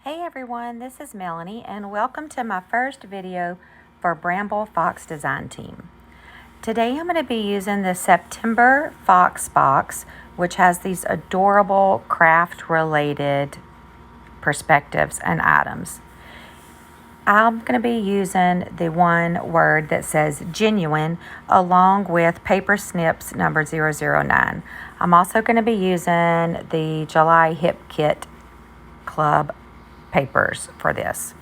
Hey everyone, this is Melanie and welcome to my first video for Bramble Fox Design Team. Today I'm going to be using the September Fox box, which has these adorable craft related perspectives and items. I'm going to be using the one word that says genuine along with paper snips number 009. I'm also going to be using the July Hip Kit Club papers for this.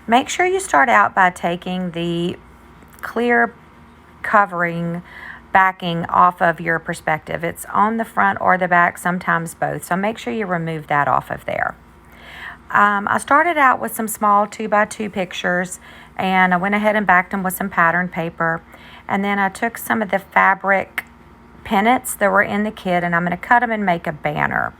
Make sure you start out by taking the clear covering backing off of your perspective. It's on the front or the back, sometimes both. So make sure you remove that off of there. I started out with some small 2x2 pictures and I went ahead and backed them with some pattern paper. And then I took some of the fabric pennants that were in the kit and I'm going to cut them and make a banner.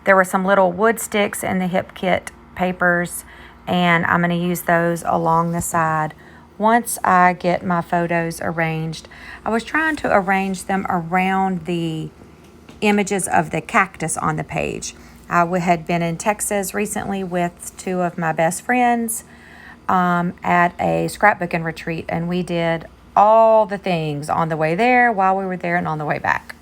There were some little wood sticks in the hip kit papers and I'm going to use those along the side once I get my photos arranged. I was trying to arrange them around the images of the cactus on the page. I had been in Texas recently with two of my best friends at a scrapbooking retreat, and we did all the things on the way there, while we were there, and on the way back.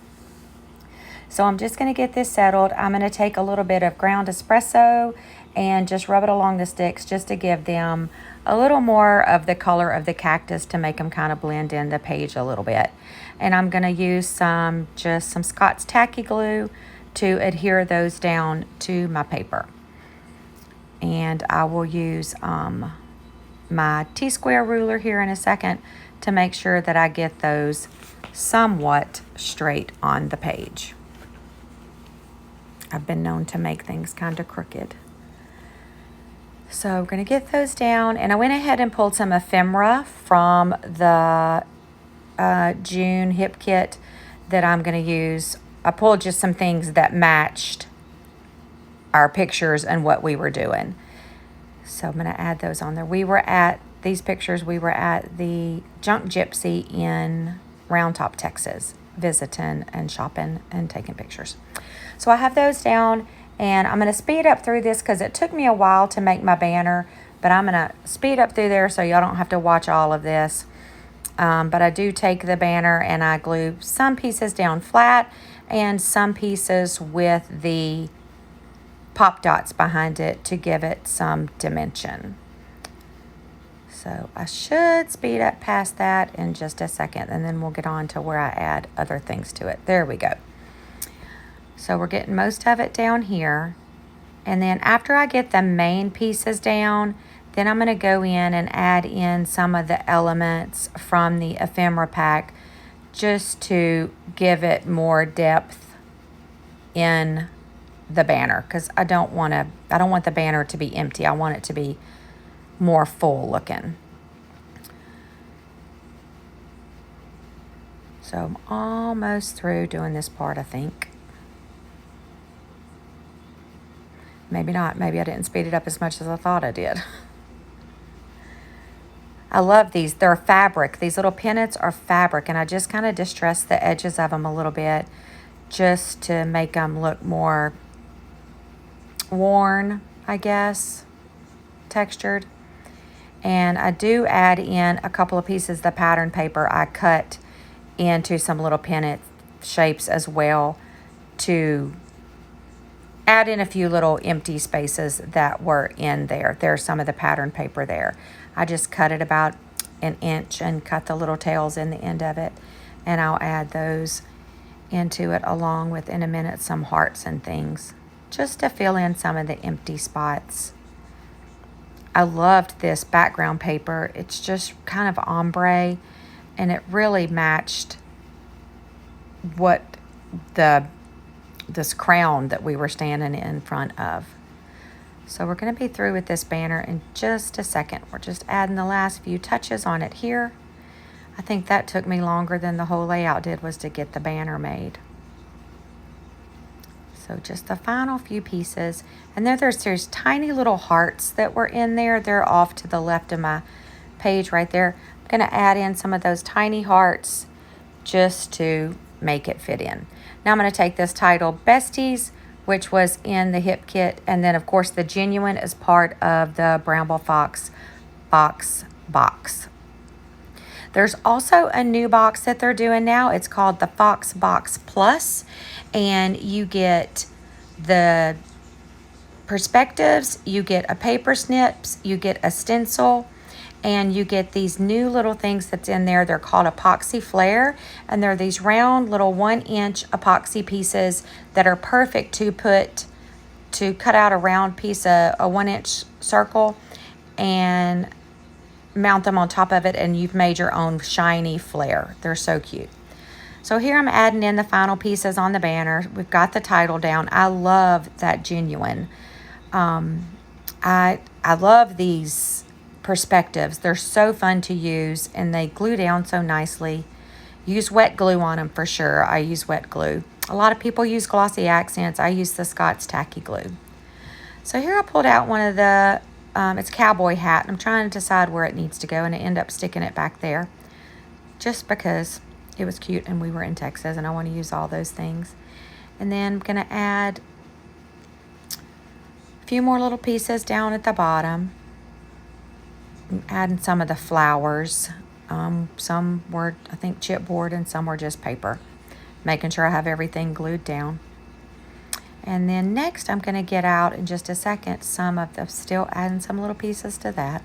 So I'm just going to get this settled. I'm going to take a little bit of ground espresso and just rub it along the sticks just to give them a little more of the color of the cactus to make them kind of blend in the page a little bit. And I'm going to use just some Scott's Tacky Glue to adhere those down to my paper. And I will use my T-square ruler here in a second to make sure that I get those somewhat straight on the page. I've been known to make things kind of crooked. So we're going to get those down. And I went ahead and pulled some ephemera from the June hip kit that I'm going to use. I pulled just some things that matched our pictures and what we were doing. So I'm going to add those on there. We were at the Junk Gypsy in Round Top, Texas, visiting and shopping and taking pictures. So I have those down and I'm going to speed up through this because it took me a while to make my banner, but I'm going to speed up through there so y'all don't have to watch all of this. But I do take the banner and I glue some pieces down flat and some pieces with the pop dots behind it to give it some dimension. So I should speed up past that in just a second and then we'll get on to where I add other things to it. There we go. So we're getting most of it down here. And then after I get the main pieces down, then I'm going to go in and add in some of the elements from the ephemera pack just to give it more depth in the banner, because I don't want the banner to be empty. I want it to be more full looking. So I'm almost through doing this part, I think. Maybe not. Maybe I didn't speed it up as much as I thought I did. I love these. They're fabric. These little pennants are fabric, and I just kind of distress the edges of them a little bit just to make them look more worn, I guess, textured. And I do add in a couple of pieces of the pattern paper I cut into some little pennant shapes as well to add in a few little empty spaces that were in there. There's some of the pattern paper there. I just cut it about an inch and cut the little tails in the end of it. And I'll add those into it along with, in a minute, some hearts and things just to fill in some of the empty spots. I loved this background paper. It's just kind of ombre and it really matched what this crown that we were standing in front of. So we're going to be through with this banner in just a second. We're just adding the last few touches on it here. I think that took me longer than the whole layout did, was to get the banner made. So just the final few pieces. And there's tiny little hearts that were in there. They're off to the left of my page right there. I'm going to add in some of those tiny hearts just to make it fit in. Now I'm going to take this title, Besties, which was in the hip kit. And then, of course, the genuine is part of the Bramble Fox Fox box. There's also a new box that they're doing now. It's called the Fox Box Plus, and you get the perspectives, you get a paper snips, you get a stencil, and you get these new little things that's in there. They're called epoxy flare, and they're these round little 1-inch epoxy pieces that are perfect to cut out a round piece of a 1-inch circle and mount them on top of it, and you've made your own shiny flare. They're so cute. So here I'm adding in the final pieces on the banner. We've got the title down. I love that genuine. I love these perspectives. They're so fun to use, and they glue down so nicely. Use wet glue on them for sure. I use wet glue. A lot of people use glossy accents. I use the Scott's Tacky Glue. So here I pulled out one of the, it's cowboy hat. I'm trying to decide where it needs to go, and I end up sticking it back there just because it was cute and we were in Texas and I want to use all those things. And then I'm going to add a few more little pieces down at the bottom. I'm adding some of the flowers. Some were, I think, chipboard and some were just paper. Making sure I have everything glued down. And then next I'm going to get out in just a second still adding some little pieces to that.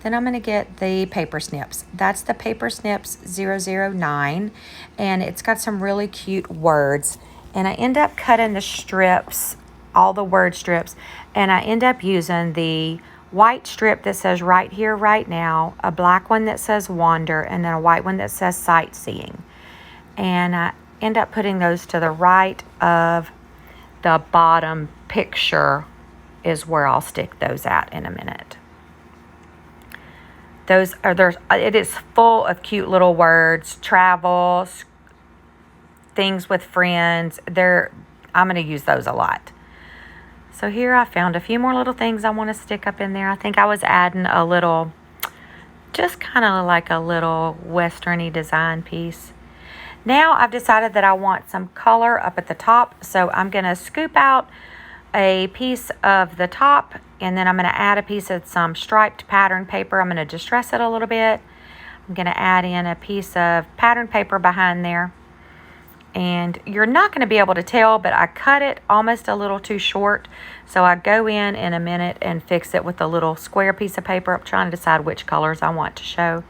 Then I'm going to get the paper snips. That's the Paper Snips 009, and it's got some really cute words. And I end up cutting the strips, all the word strips, and I end up using the white strip that says right here, right now, a black one that says wander, and then a white one that says sightseeing. And I end up putting those to the right of the bottom picture is where I'll stick those at in a minute. It is full of cute little words, travel, things with friends. I'm going to use those a lot. So here I found a few more little things I want to stick up in there. I think I was adding a little, just kind of like a little western-y design piece. Now I've decided that I want some color up at the top, so I'm going to scoop out a piece of the top, and then I'm going to add a piece of some striped pattern paper. I'm going to distress it a little bit. I'm going to add in a piece of pattern paper behind there. And you're not going to be able to tell, but I cut it almost a little too short. So I go in a minute and fix it with a little square piece of paper. I'm trying to decide which colors I want to show.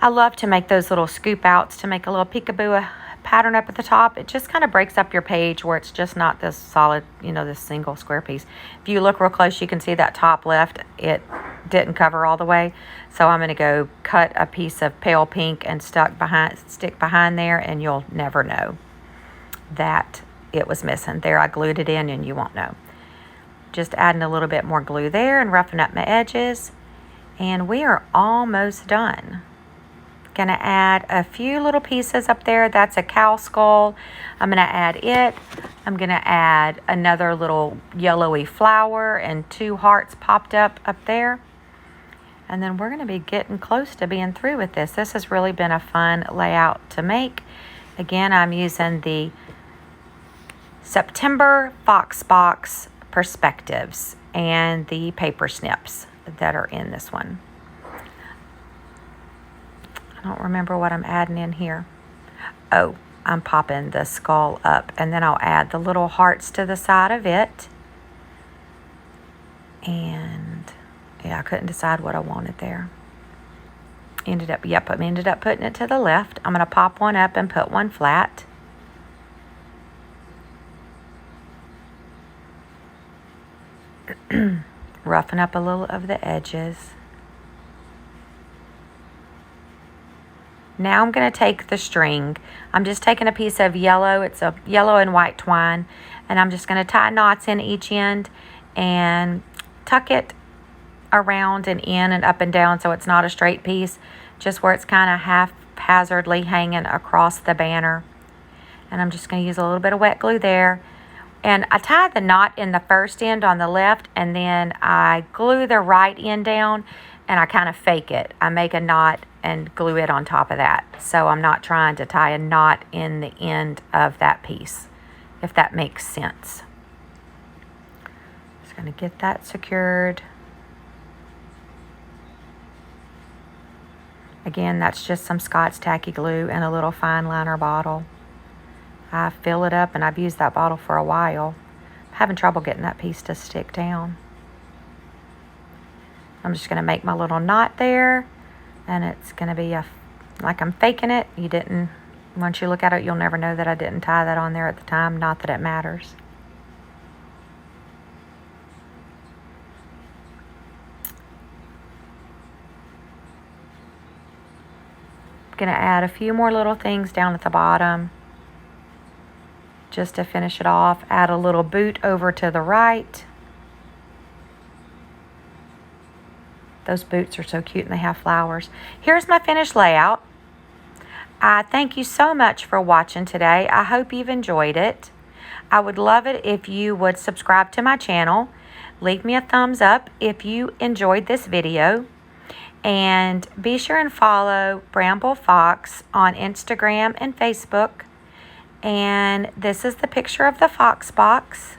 I love to make those little scoop outs to make a little peekaboo pattern up at the top. It just kind of breaks up your page where it's just not this solid, this single square piece. If you look real close, you can see that top left, it didn't cover all the way. So I'm going to go cut a piece of pale pink and stick behind there, and you'll never know that it was missing. There, I glued it in and you won't know. Just adding a little bit more glue there and roughing up my edges. And we are almost done. Gonna add a few little pieces up there. That's a cow skull. I'm gonna add it. I'm gonna add another little yellowy flower and 2 hearts popped up there. And then we're gonna be getting close to being through with this. This has really been a fun layout to make. Again, I'm using the September Fox Box perspectives and the paper snips that are in this one. I don't remember what I'm adding in here. Oh, I'm popping the skull up, and then I'll add the little hearts to the side of it. And yeah, I couldn't decide what I wanted there. Ended up putting it to the left. I'm going to pop one up and put one flat. Roughen up a little of the edges. Now I'm going to take the string. I'm just taking a piece of yellow. It's a yellow and white twine. And I'm just going to tie knots in each end and tuck it around and in and up and down so it's not a straight piece. Just where it's kind of haphazardly hanging across the banner. And I'm just going to use a little bit of wet glue there. And I tie the knot in the first end on the left, and then I glue the right end down, and I kind of fake it. I make a knot and glue it on top of that. So I'm not trying to tie a knot in the end of that piece. if that makes sense. Just going to get that secured. Again, that's just some Scott's Tacky Glue and a little fine liner bottle. I fill it up, and I've used that bottle for a while. I'm having trouble getting that piece to stick down. I'm just going to make my little knot there, and it's going to be like I'm faking it. Once you look at it, you'll never know that I didn't tie that on there at the time. Not that it matters. Going to add a few more little things down at the bottom just to finish it off. Add a little boot over to the right. Those boots are so cute, and they have flowers. Here's my finished layout. I thank you so much for watching today. I hope you've enjoyed it. I would love it if you would subscribe to my channel. Leave me a thumbs up if you enjoyed this video. And be sure and follow Bramble Fox on Instagram and Facebook. And this is the picture of the Fox Box.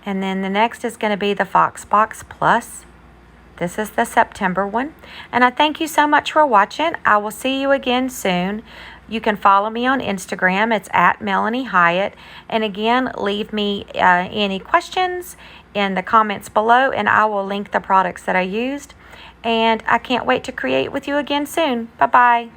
And then the next is going to be the Fox Box Plus. This is the September one. And I thank you so much for watching. I will see you again soon. You can follow me on Instagram. It's at Melanie Hyatt. And again, leave me any questions in the comments below, and I will link the products that I used. And I can't wait to create with you again soon. Bye-bye.